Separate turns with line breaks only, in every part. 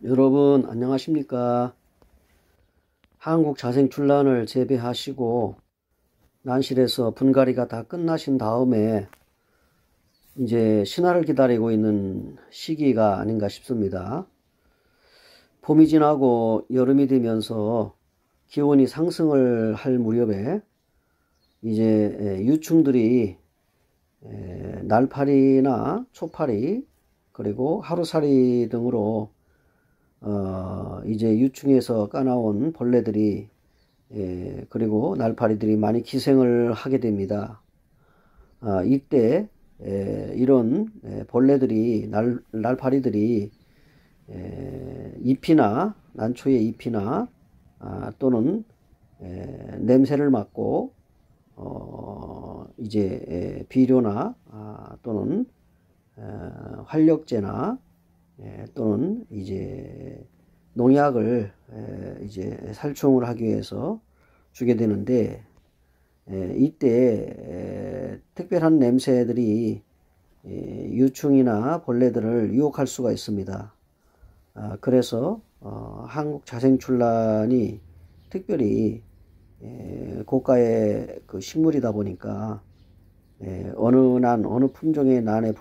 여러분 안녕하십니까? 한국 자생출란을 재배하시고 난실에서 분갈이가 다 끝나신 다음에 이제 신화를 기다리고 있는 시기가 아닌가 싶습니다. 봄이 지나고 여름이 되면서 기온이 상승을 할 무렵에 이제 유충들이 날파리나 초파리 그리고 하루살이 등으로 이제 유충에서 까나온 벌레들이 그리고 날파리들이 많이 기생을 하게 됩니다. 이때 이런 벌레들이 날파리들이 잎이나 난초의 잎이나 또는 냄새를 맡고 이제 비료나 또는 활력제나 또는 이제 농약을 이제 살충을 하기 위해서 주게 되는데 이때 특별한 냄새들이 유충이나 벌레들을 유혹할 수가 있습니다. 그래서 한국 자생출란이 특별히 고가의 그 식물이다 보니까 어느 품종의 난에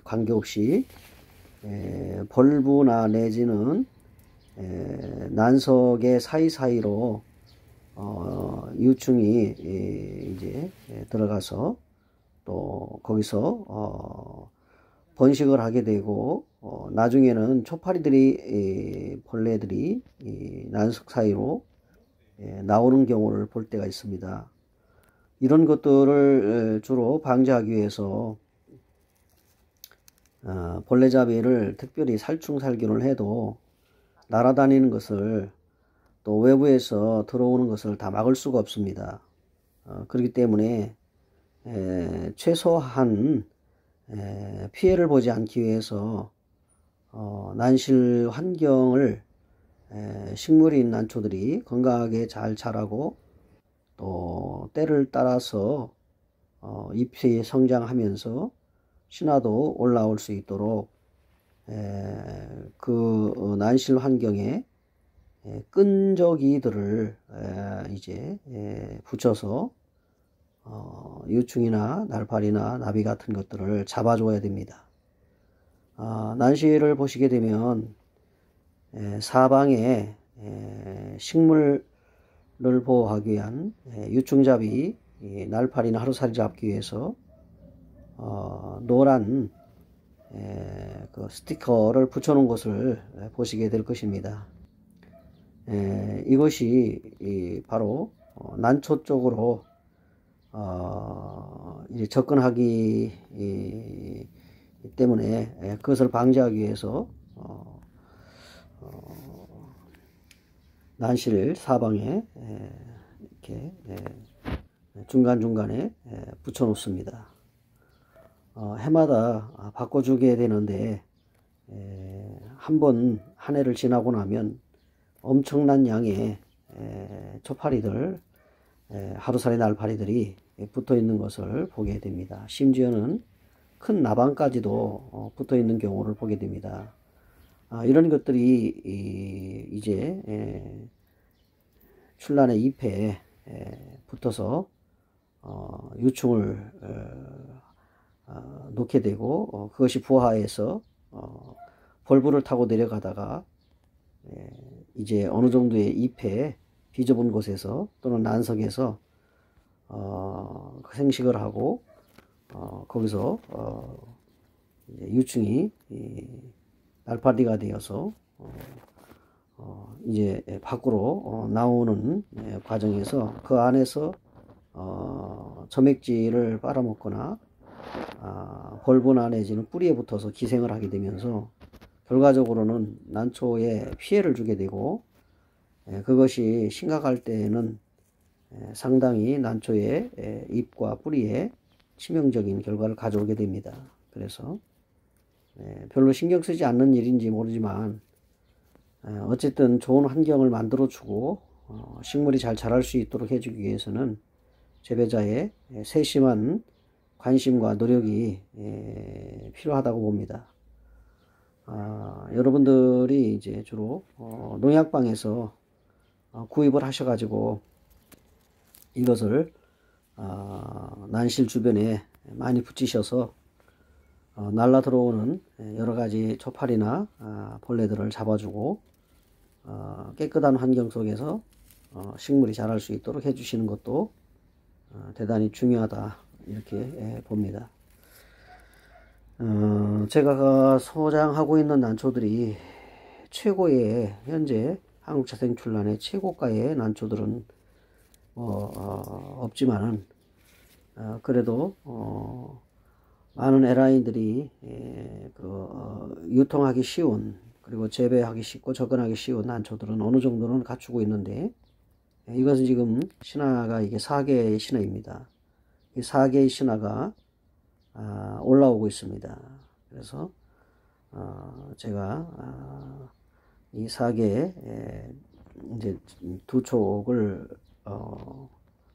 관계없이 벌브나 내지는 난석의 사이사이로 유충이 이제 들어가서 또 거기서 번식을 하게 되고 나중에는 초파리들이 벌레들이 난석 사이로 나오는 경우를 볼 때가 있습니다. 이런 것들을 주로 방지하기 위해서 벌레잡이를 특별히 살충살균을 해도 날아다니는 것을 또 외부에서 들어오는 것을 다 막을 수가 없습니다. 그렇기 때문에 최소한 피해를 보지 않기 위해서 난실 환경을 식물인 난초들이 건강하게 잘 자라고 또 때를 따라서 잎이 성장하면서 신화도 올라올 수 있도록 그 난실 환경에 끈적이들을 이제 붙여서 유충이나 날파리나 나비 같은 것들을 잡아줘야 됩니다. 난실을 보시게 되면 사방에 식물을 보호하기 위한 유충잡이 날파리나 하루살이 잡기 위해서 노란 그 스티커를 붙여놓은 것을 보시게 될 것입니다. 이것이 바로 난초 쪽으로 이제 접근하기 때문에 그것을 방지하기 위해서 난실 사방에 이렇게 중간중간에 붙여 놓습니다. 해마다 바꿔주게 되는데 한 해를 지나고 나면 엄청난 양의 초파리들 하루살이 날파리들이 붙어 있는 것을 보게 됩니다. 심지어는 큰 나방까지도 붙어 있는 경우를 보게 됩니다. 이런 것들이 이제 출란의 잎에 붙어서 유충을 놓게 되고 그것이 부화해서 벌브를 타고 내려가다가 이제 어느 정도의 잎에 비좁은 곳에서 또는 난석에서 생식을 하고 거기서 이제 유충이 날파리가 되어서 이제 밖으로 나오는 과정에서 그 안에서 점액질을 빨아먹거나 벌브나 내지는 뿌리에 붙어서 기생을 하게 되면서 결과적으로는 난초에 피해를 주게 되고 그것이 심각할 때에는 상당히 난초의 잎과 뿌리에 치명적인 결과를 가져오게 됩니다. 그래서 별로 신경 쓰지 않는 일인지 모르지만 어쨌든 좋은 환경을 만들어 주고 식물이 잘 자랄 수 있도록 해주기 위해서는 재배자의 세심한 관심과 노력이 필요하다고 봅니다. 여러분들이 이제 주로 농약방에서 구입을 하셔가지고 이것을 난실 주변에 많이 붙이셔서 날라 들어오는 여러 가지 초파리나 벌레들을 잡아주고 깨끗한 환경 속에서 식물이 자랄 수 있도록 해주시는 것도 대단히 중요하다 이렇게 봅니다. 제가 소장하고 있는 난초들이 최고의 현재 한국자생출란의 최고가의 난초들은 없지만은 그래도 많은 에라인들이 유통하기 쉬운 그리고 재배하기 쉽고 접근하기 쉬운 난초들은 어느 정도는 갖추고 있는데 이것은 지금 신화가 이게 4개의 신화입니다. 이 4개의 신화가 올라오고 있습니다. 그래서 제가 이 4개의 이제 두 촉을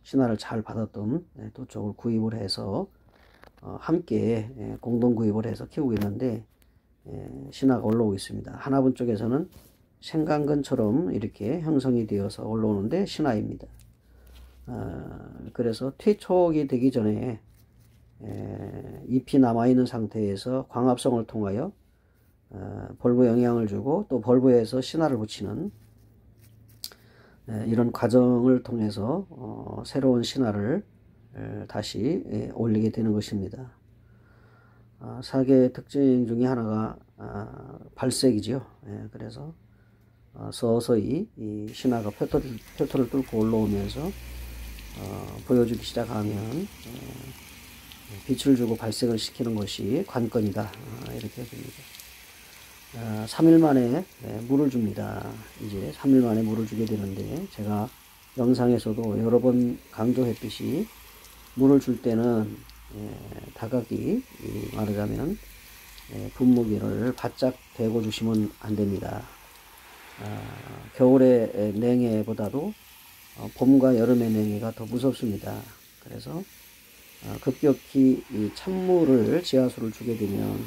신화를 잘 받았던 두 촉을 구입을 해서 함께 공동 구입을 해서 키우고 있는데 신화가 올라오고 있습니다. 하나분 쪽에서는 생강근처럼 이렇게 형성이 되어서 올라오는데 신화입니다. 그래서 퇴촉이 되기 전에 잎이 남아있는 상태에서 광합성을 통하여 벌브에 영향을 주고 또 벌브에서 신화를 붙이는 이런 과정을 통해서 새로운 신화를 다시 올리게 되는 것입니다. 사계의 특징 중에 하나가 발색이죠. 그래서 서서히 이 신화가 표토를 뚫고 올라오면서 보여주기 시작하면 빛을 주고 발색을 시키는 것이 관건이다 이렇게 봅니다. 3일 만에 물을 줍니다. 이제 3일 만에 물을 주게 되는데 제가 영상에서도 여러 번 강조했듯이 물을 줄 때는 다각이 말하자면 분무기를 바짝 대고 주시면 안 됩니다. 겨울의 냉해보다도 봄과 여름의 냉해가 더 무섭습니다. 그래서 급격히 이 찬물을 지하수를 주게 되면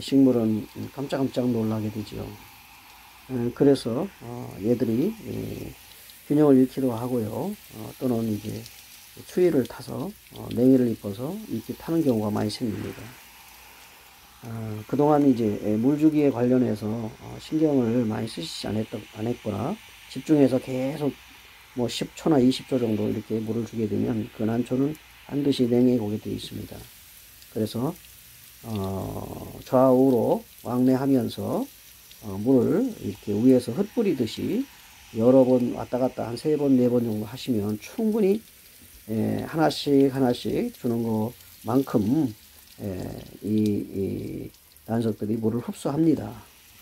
식물은 깜짝깜짝 놀라게 되죠. 그래서 얘들이 균형을 잃기도 하고요. 또는 이제 추위를 타서 냉이를 입어서 잎이 타는 경우가 많이 생깁니다. 그동안 이제 물주기에 관련해서 신경을 많이 쓰시지 않았거나 집중해서 계속 뭐 10초나 20초 정도 이렇게 물을 주게 되면 그 난초는 반드시 냉이에 오게 되어 있습니다. 그래서 좌우로 왕래하면서 물을 이렇게 위에서 흩뿌리듯이 여러 번 왔다 갔다 한 3번, 4번 정도 하시면 충분히 하나씩 주는 것만큼 이 난석들이 물을 흡수합니다.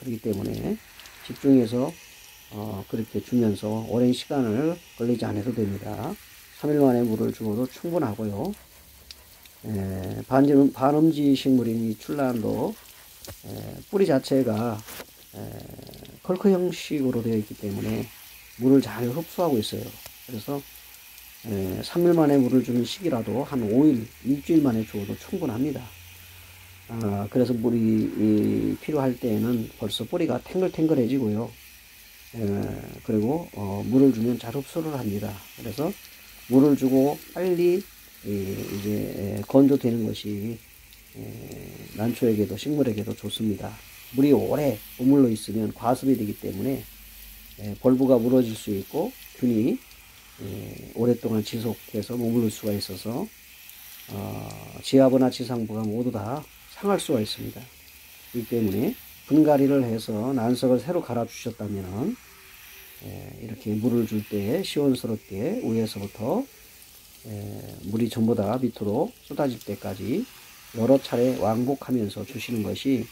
그렇기 때문에 집중해서 그렇게 주면서 오랜 시간을 걸리지 않아도 됩니다. 3일 만에 물을 주어도 충분하고요. 반음지 식물인 이 출란도 뿌리 자체가 컬크 형식으로 되어 있기 때문에 물을 잘 흡수하고 있어요. 그래서 3일 만에 물을 주는 시기라도 한 5일, 일주일 만에 주어도 충분합니다. 그래서 물이 필요할 때에는 벌써 뿌리가 탱글탱글해지고요. 그리고 물을 주면 잘 흡수를 합니다. 그래서 물을 주고 빨리 이제 건조되는 것이 난초에게도 식물에게도 좋습니다. 물이 오래 머물러 있으면 과습이 되기 때문에 벌브가 무너질 수 있고 균이 오랫동안 지속해서 머무를 수가 있어서 지하부나 지상부가 모두 다 상할 수가 있습니다. 이 때문에 분갈이를 해서 난석을 새로 갈아 주셨다면 이렇게 물을 줄 때 시원스럽게 위에서부터 물이 전부 다 밑으로 쏟아질 때까지 여러 차례 왕복하면서 주시는 것이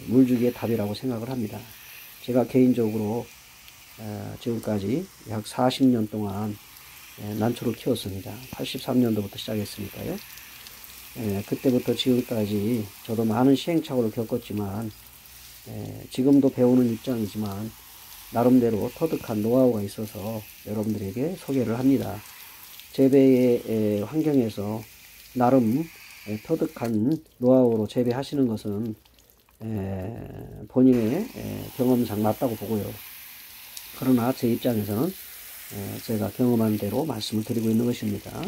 물주기의 답이라고 생각을 합니다. 제가 개인적으로 지금까지 약 40년 동안 난초를 키웠습니다. 83년도부터 시작했으니까요. 그때부터 지금까지 저도 많은 시행착오를 겪었지만 지금도 배우는 입장이지만 나름대로 터득한 노하우가 있어서 여러분들에게 소개를 합니다. 재배의 환경에서 나름 터득한 노하우로 재배하시는 것은 본인의 경험상 맞다고 보고요. 그러나 제 입장에서는 제가 경험한 대로 말씀을 드리고 있는 것입니다.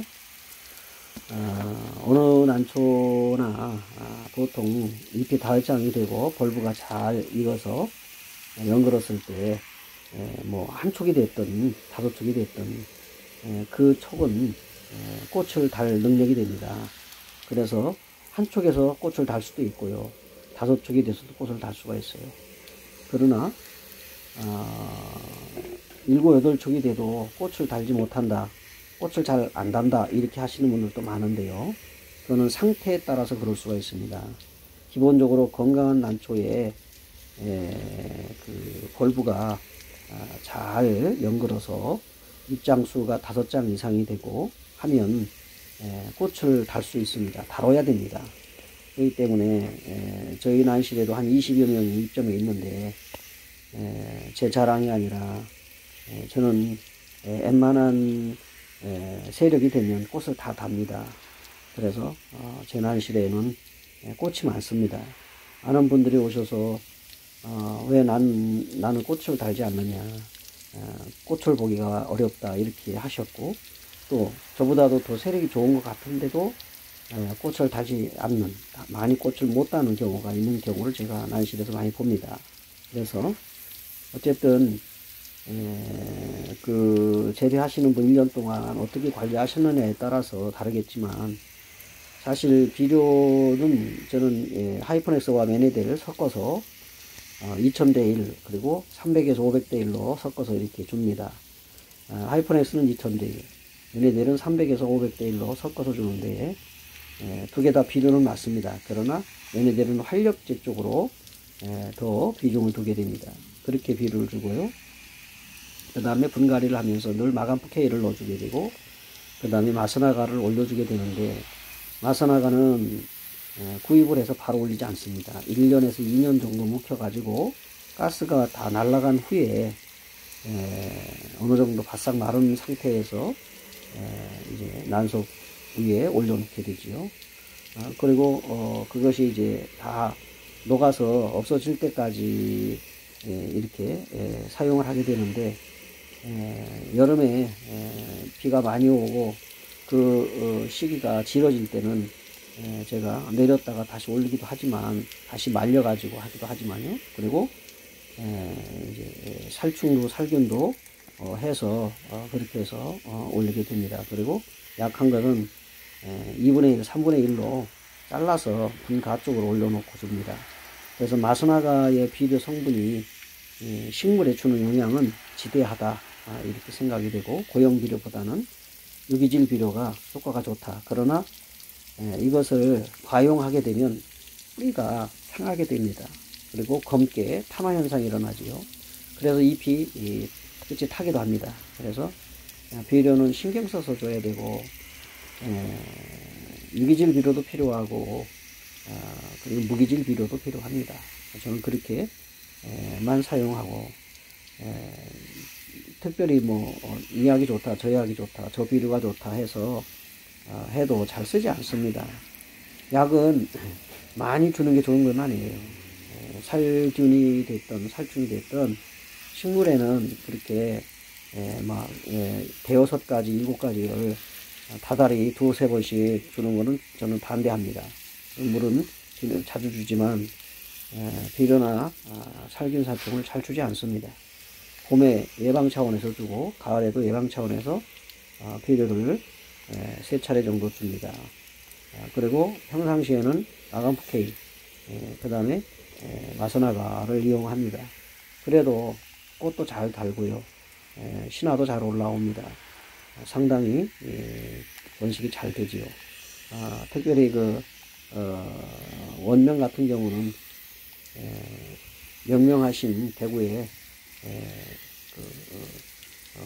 어느 난초나 보통 잎이 다혈장이 되고 벌브가 잘 익어서 연글었을 때 뭐 한 촉이 됐든 5촉이 됐든 그 촉은 꽃을 달 능력이 됩니다. 그래서 한 촉에서 꽃을 달 수도 있고요. 5촉이 돼서도 꽃을 달 수가 있어요. 그러나 7, 8촉이 돼도 꽃을 달지 못한다, 꽃을 잘 안 단다, 이렇게 하시는 분들도 많은데요. 그거는 상태에 따라서 그럴 수가 있습니다. 기본적으로 건강한 난초에 그 벌브가 잘 연글어서 잎장수가 5장 이상이 되고 하면 꽃을 달 수 있습니다. 다뤄야 됩니다. 그렇기 때문에 저희 난실에도 한 20여 명이 입점해 있는데 제 자랑이 아니라 저는 웬만한 세력이 되면 꽃을 다 답니다. 그래서 제 난실에는 꽃이 많습니다. 많은 분들이 오셔서 왜 나는 꽃을 달지 않느냐, 꽃을 보기가 어렵다, 이렇게 하셨고, 또 저보다도 더 세력이 좋은 것 같은데도 꽃을 달지 않는, 많이 꽃을 못 다는 경우가 있는 경우를 제가 난실에서 많이 봅니다. 그래서 어쨌든 그 재배하시는 분 1년 동안 어떻게 관리하셨느냐에 따라서 다르겠지만, 사실 비료는 저는 하이퍼넥스와 메네델을 섞어서 2000대1 그리고 300에서 500대1로 섞어서 이렇게 줍니다. 하이퍼넥스는 2000대1, 메네델은 300에서 500대1로 섞어서 주는데 두 개 다 비료는 맞습니다. 그러나 메네델은 활력제 쪽으로 더 비중을 두게 됩니다. 그렇게 비료를 주고요. 그 다음에 분갈이를 하면서 늘 마감프 K를 넣어주게 되고, 그 다음에 마스나가를 올려주게 되는데, 마스나가는 구입을 해서 바로 올리지 않습니다. 1년에서 2년 정도 묵혀가지고 가스가 다 날아간 후에 어느 정도 바싹 마른 상태에서 이제 난석 위에 올려놓게 되지요. 그리고 그것이 이제 다 녹아서 없어질 때까지 이렇게 사용을 하게 되는데, 여름에 비가 많이 오고 그 시기가 길어질 때는 제가 내렸다가 다시 올리기도 하지만, 다시 말려가지고 하기도 하지만요. 그리고 이제 살충도 살균도 해서 그렇게 해서 올리게 됩니다. 그리고 약한 것은 2분의 1, 3분의 1로 잘라서 분가 쪽으로 올려놓고 줍니다. 그래서 마스나가의 비료 성분이 식물에 주는 영향은 지대하다, 이렇게 생각이 되고, 고형 비료보다는 유기질 비료가 효과가 좋다. 그러나 이것을 과용하게 되면 뿌리가 상하게 됩니다. 그리고 검게 탄화 현상이 일어나지요. 그래서 잎이 끝이 타기도 합니다. 그래서 비료는 신경 써서 줘야 되고, 유기질 비료도 필요하고, 그리고 무기질 비료도 필요합니다. 저는 그렇게만 사용하고, 특별히 뭐 이 약이 좋다, 저 약이 좋다, 저 비료가 좋다 해서 해도 잘 쓰지 않습니다. 약은 많이 주는 게 좋은 건 아니에요. 살균이 됐든 살충이 됐든 식물에는 그렇게 막 5-6가지, 7가지를 다달이 2-3번씩 주는 거는 저는 반대합니다. 물은 자주 주지만 비료나 살균 살충을 잘 주지 않습니다. 봄에 예방 차원에서 주고, 가을에도 예방 차원에서 비료를 3차례 정도 줍니다. 그리고 평상시에는 마감프 K, 그 다음에 마스나가를 이용합니다. 그래도 꽃도 잘 달고요, 신화도 잘 올라옵니다. 상당히 번식이 잘 되지요. 특별히 그 원명 같은 경우는 명명하신 대구의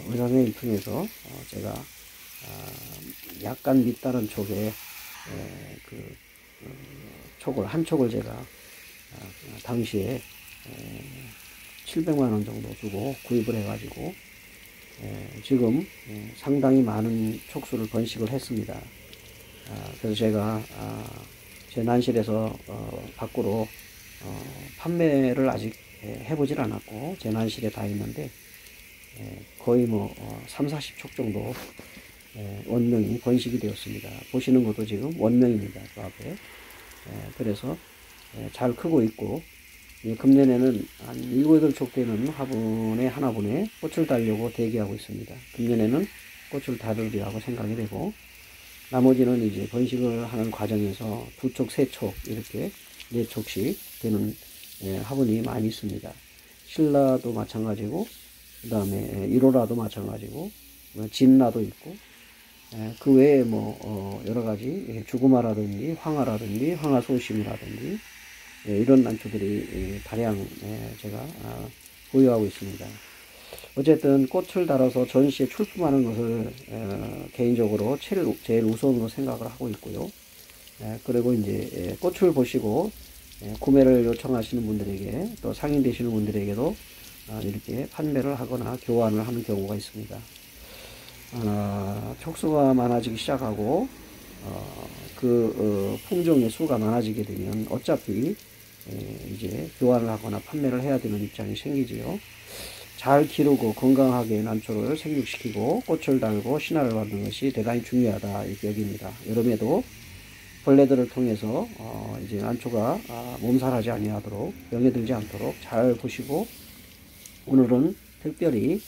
의사선생님 통해서 제가 약간 밑다른 촉에 한 촉을 제가 당시에 700만원 정도 주고 구입을 해가지고 지금 상당히 많은 촉수를 번식을 했습니다. 그래서 제가 제 난실에서 밖으로 판매를 아직 해보질 않았고 재난실에 다 있는데 거의 뭐 3, 40촉 정도 원명이 번식이 되었습니다. 보시는 것도 지금 원명입니다. 그 앞에. 그래서 잘 크고 있고, 금년에는 한 7, 8촉 되는 화분에 하나분에 꽃을 달려고 대기하고 있습니다. 금년에는 꽃을 달으리라고 생각이 되고, 나머지는 이제 번식을 하는 과정에서 2촉, 3촉 이렇게 4촉씩 되는 화분이 많이 있습니다. 신라도 마찬가지고, 그 다음에 1호라도 마찬가지고, 진라도 있고, 그 외에 뭐 여러 가지 주구마라든지 황화라든지 황화소심이라든지 이런 난초들이 다량 제가 보유하고 있습니다. 어쨌든 꽃을 달아서 전시에 출품하는 것을 개인적으로 제일 우선으로 생각을 하고 있고요. 그리고 이제 꽃을 보시고 구매를 요청하시는 분들에게 또 상인되시는 분들에게도 이렇게 판매를 하거나 교환을 하는 경우가 있습니다. 촉수가 많아지기 시작하고 품종의 수가 많아지게 되면 어차피 이제 교환을 하거나 판매를 해야 되는 입장이 생기지요. 잘 기르고 건강하게 난초를 생육시키고 꽃을 달고 신화를 받는 것이 대단히 중요하다 이렇게 여깁니다. 여름에도 벌레들을 통해서 이제 난초가 몸살하지 아니하도록 병에 들지 않도록 잘 보시고, 오늘은 특별히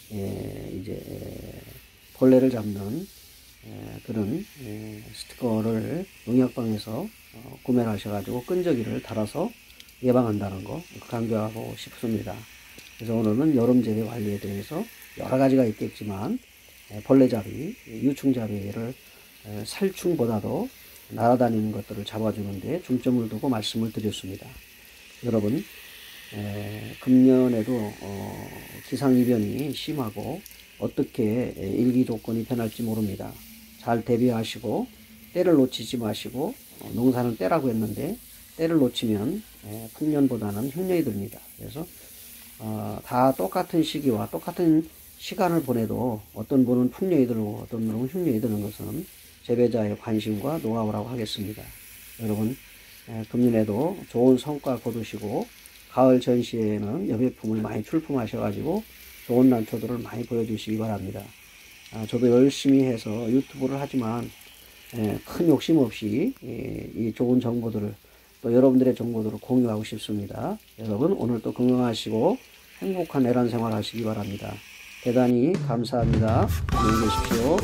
이제 벌레를 잡는 그런 스티커를 농약방에서 구매를 하셔가지고 끈적이를 달아서 예방한다는 거 강조하고 싶습니다. 그래서 오늘은 여름 재배 관리에 대해서 여러 가지가 있겠지만 벌레잡이, 유충잡이를 살충보다도 날아다니는 것들을 잡아주는데 중점을 두고 말씀을 드렸습니다. 여러분, 금년에도 기상이변이 심하고 어떻게 일기 조건이 변할지 모릅니다. 잘 대비하시고 때를 놓치지 마시고, 농사는 때라고 했는데 때를 놓치면 풍년보다는 흉년이 듭니다. 그래서 다 똑같은 시기와 똑같은 시간을 보내도 어떤 분은 풍년이 들고 어떤 분은 흉년이 드는 것은 재배자의 관심과 노하우라고 하겠습니다. 여러분, 금년에도 좋은 성과 거두시고 가을 전시에는 여배품을 많이 출품하셔가지고 좋은 난초들을 많이 보여주시기 바랍니다. 저도 열심히 해서 유튜브를 하지만 큰 욕심 없이 이 좋은 정보들을 또 여러분들의 정보들을 공유하고 싶습니다. 여러분, 오늘도 건강하시고 행복한 애란 생활 하시기 바랍니다. 대단히 감사합니다. 안녕히 계십시오.